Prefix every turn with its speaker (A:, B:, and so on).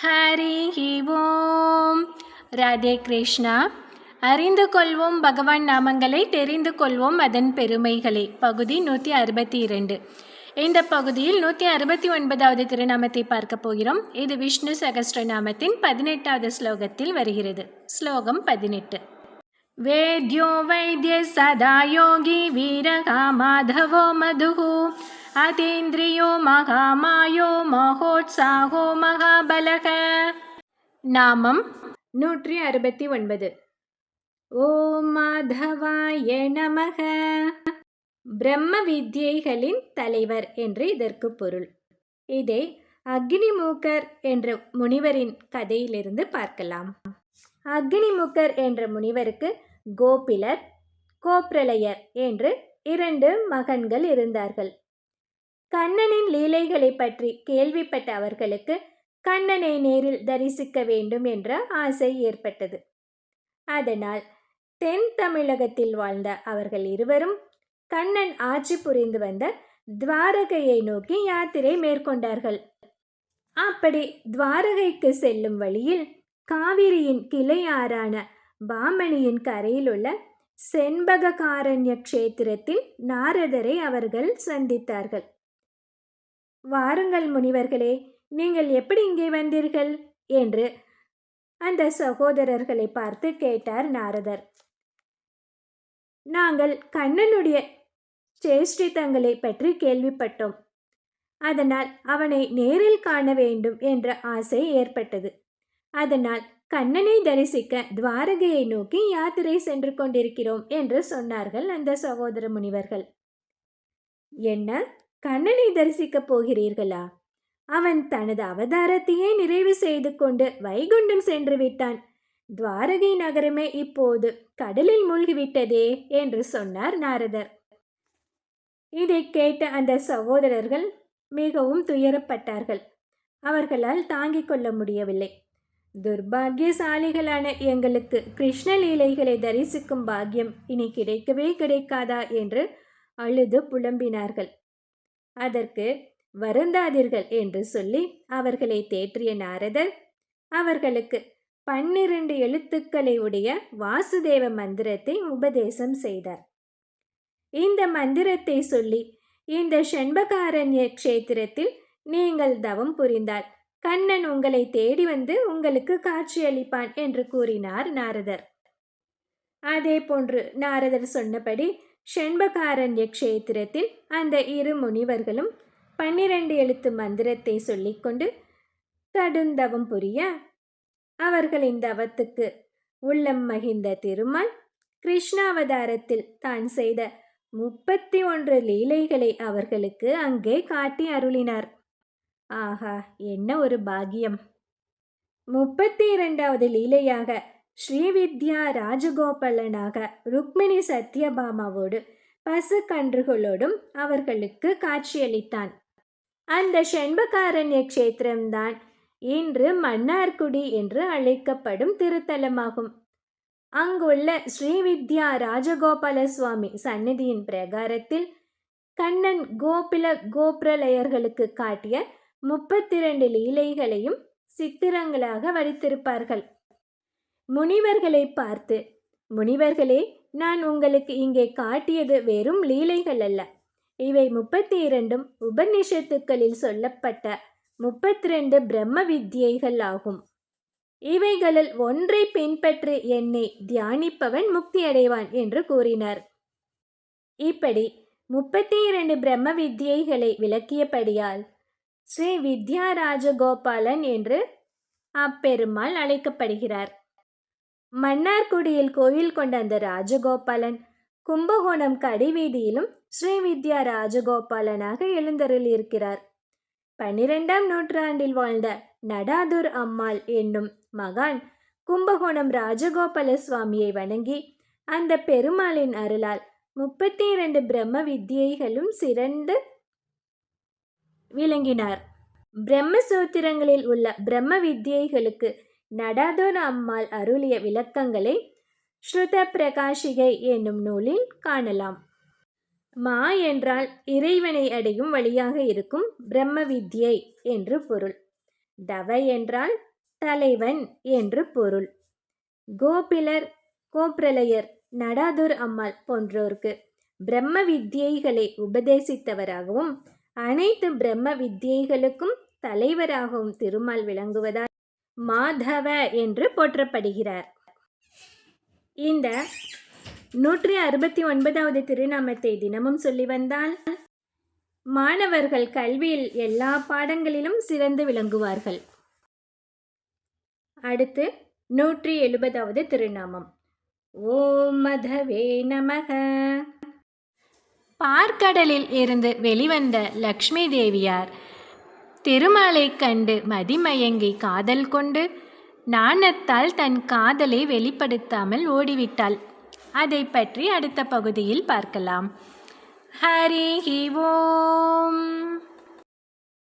A: ஹரி ஓம். ராதே கிருஷ்ணா. அறிந்து கொள்வோம் பகவான் நாமங்களை, தெரிந்து கொள்வோம் அதன் பெருமைகளை. பகுதி 162. இந்த பகுதியில் 169வது திருநாமத்தை பார்க்க போகிறோம். இது விஷ்ணு சகஸ்ரநாமத்தின் 18வது ஸ்லோகத்தில் வருகிறது. ஸ்லோகம் 18. வேத்யோ வைத்ய சதா யோகி வீரகா மாதவோ மதுஹு அதேந்திரியோ மகாமாயோ மகோத்சாகோ மகாபலக. நாமம் 169. ஓம் மாதவாய நமக. பிரம்ம வித்யைகளின் தலைவர் என்று இதற்கு பொருள். இதை அக்னிமுகர் என்ற முனிவரின் கதையிலிருந்து பார்க்கலாம். அக்னிமுகர் என்ற முனிவருக்கு கோபிலர், கோப்ரலயர் என்று 2 மகன்கள் இருந்தார்கள். கண்ணனின் லீலைகளை பற்றி கேள்விப்பட்ட அவர்களுக்கு கண்ணனை நேரில் தரிசிக்க வேண்டும் என்ற ஆசை ஏற்பட்டது. அதனால் தென் தமிழகத்தில் வாழ்ந்த அவர்கள் இருவரும் கண்ணன் ஆட்சி புரிந்து வந்த துவாரகையை நோக்கி யாத்திரை மேற்கொண்டார்கள். அப்படி துவாரகைக்கு செல்லும் வழியில் காவிரியின் கிளையாறான பாமணியின் கரையில் உள்ள செண்பகாரண்ய க்ஷேத்திரத்தில் நாரதரை அவர்கள் சந்தித்தார்கள். வாருங்கள் முனிவர்களே, நீங்கள் எப்படி இங்கே வந்தீர்கள் என்று அந்த சகோதரர்களை பார்த்து கேட்டார் நாரதர். நாங்கள் கண்ணனுடைய சேஷ்டிதங்களை பற்றி கேள்விப்பட்டோம். அதனால் அவனை நேரில் காண வேண்டும் என்ற ஆசை ஏற்பட்டது. அதனால் கண்ணனை தரிசிக்க துவாரகையை நோக்கி யாத்திரை சென்று கொண்டிருக்கிறோம் என்று சொன்னார்கள் அந்த சகோதர முனிவர்கள். என்ன, கண்ணனை தரிசிக்க போகிறீர்களா? அவன் தனது அவதாரத்தையே நிறைவு செய்து கொண்டு வைகுண்டம் சென்று விட்டான். துவாரகை நகரமே இப்போது கடலில் மூழ்கிவிட்டதே என்று சொன்னார் நாரதர். இதை கேட்ட அந்த சகோதரர்கள் மிகவும் துயரப்பட்டார்கள். அவர்களால் தாங்கிக் கொள்ள முடியவில்லை. துர்பாகியசாலிகளான எங்களுக்கு கிருஷ்ணலீலைகளை தரிசிக்கும் பாக்கியம் இனி கிடைக்கவே கிடைக்காதா என்று அழுது புலம்பினார்கள். அதற்கு வருந்தாதீர்கள் என்று சொல்லி அவர்களை தேற்றிய நாரதர் அவர்களுக்கு 12 எழுத்துக்களை உடைய வாசுதேவ மந்திரத்தை உபதேசம் செய்தார். இந்த மந்திரத்தை சொல்லி இந்த செண்பகாரண்ய க்ஷேத்திரத்தில் நீங்கள் தவம் புரிந்தால் கண்ணன் உங்களை தேடி வந்து உங்களுக்கு காட்சியளிப்பான் என்று கூறினார் நாரதர். அதே போன்று நாரதர் சொன்னபடி செண்பகாரண்ய க்ஷேத்திரத்தில் அந்த 2 முனிவர்களும் 12 எழுத்து மந்திரத்தை சொல்லிக்கொண்டு கடுந்தவம் புரிய அவர்களின் தவத்துக்கு உள்ளம் மகிழ்ந்த திருமால் கிருஷ்ணாவதாரத்தில் தான் செய்த 31 லீலைகளை அவர்களுக்கு அங்கே காட்டி அருளினார். ஆஹா, என்ன ஒரு பாக்கியம்! 32வது லீலையாக ஸ்ரீவித்யா ராஜகோபாலனாக ருக்மிணி சத்யபாமாவோடு பசு கன்றுகளோடும் அவர்களுக்கு காட்சியளித்தான். அந்த செண்பகாரண்ய க்ஷேத்திரம்தான் இன்று மன்னார்குடி என்று அழைக்கப்படும் திருத்தலமாகும். அங்குள்ள ஸ்ரீவித்யா ராஜகோபால சுவாமி சந்நிதியின் பிரகாரத்தில் கண்ணன் கோபில கோப்ரலயர்களுக்கு காட்டிய 32 லீலைகளையும் சித்திரங்களாக வடித்திருப்பார்கள். முனிவர்களை பார்த்து, முனிவர்களே, நான் உங்களுக்கு இங்கே காட்டியது வெறும் லீலைகள் அல்ல. இவை 32ம் உபநிஷத்துக்களில் சொல்லப்பட்ட 32 பிரம்ம வித்யைகள் ஆகும். இவைகளில் ஒன்றை பின்பற்றி என்னை தியானிப்பவன் முக்தி அடைவான் என்று கூறினார். இப்படி 32 பிரம்ம வித்யைகளை விளக்கியபடியால் ஸ்ரீ வித்யா ராஜகோபாலன் என்று அப்பெருமாள் அழைக்கப்படுகிறார். மன்னார்குடியில் கோயில் கொண்ட அந்த ராஜகோபாலன் கும்பகோணம் கடிவீதியிலும் ஸ்ரீவித்யா ராஜகோபாலனாக எழுந்தருளியிருக்கிறார். 12ஆம் நூற்றாண்டில் வாழ்ந்த நடாதுர் அம்மாள் என்னும் மகான் கும்பகோணம் ராஜகோபால சுவாமியை வணங்கி அந்த பெருமாளின் அருளால் 32 பிரம்ம வித்யைகளும் சிறந்து விளங்கினார். பிரம்மசூத்திரங்களில் உள்ள பிரம்ம வித்யைகளுக்கு நடாதுர் அம்மாள் அருளிய விளக்கங்களை ஸ்ருத பிரகாஷிகை என்னும் நூலில் காணலாம். மா என்றால் இறைவனை அடையும் வழியாக இருக்கும் பிரம்ம வித்யை என்று பொருள். தவ என்றால் தலைவன் என்று பொருள். கோபிலர், கோப்ரலையர், நடாதூர் அம்மாள் போன்றோருக்கு பிரம்ம வித்யைகளை உபதேசித்தவராகவும் அனைத்து பிரம்ம வித்யைகளுக்கும் தலைவராகவும் திருமால் விளங்குவதால் மாதவ என்று போற்றப்படுகிறார். இந்த 169வது திருநாமத்தை தினமும் சொல்லி வந்தால் மாணவர்கள் கல்வியில் எல்லா பாடங்களிலும் சிறந்து விளங்குவார்கள். அடுத்து 170வது திருநாமம். ஓம் மதவே நமக. பார்க்கடலில் இருந்து வெளிவந்த லக்ஷ்மி தேவியார் திருமாலை கண்டு மதிமயங்கி காதல் கொண்டு நாணத்தால் தன் காதலை வெளிப்படுத்தாமல் ஓடிவிட்டாள். அதை பற்றி அடுத்த பகுதியில் பார்க்கலாம். ஹரி ஓம்.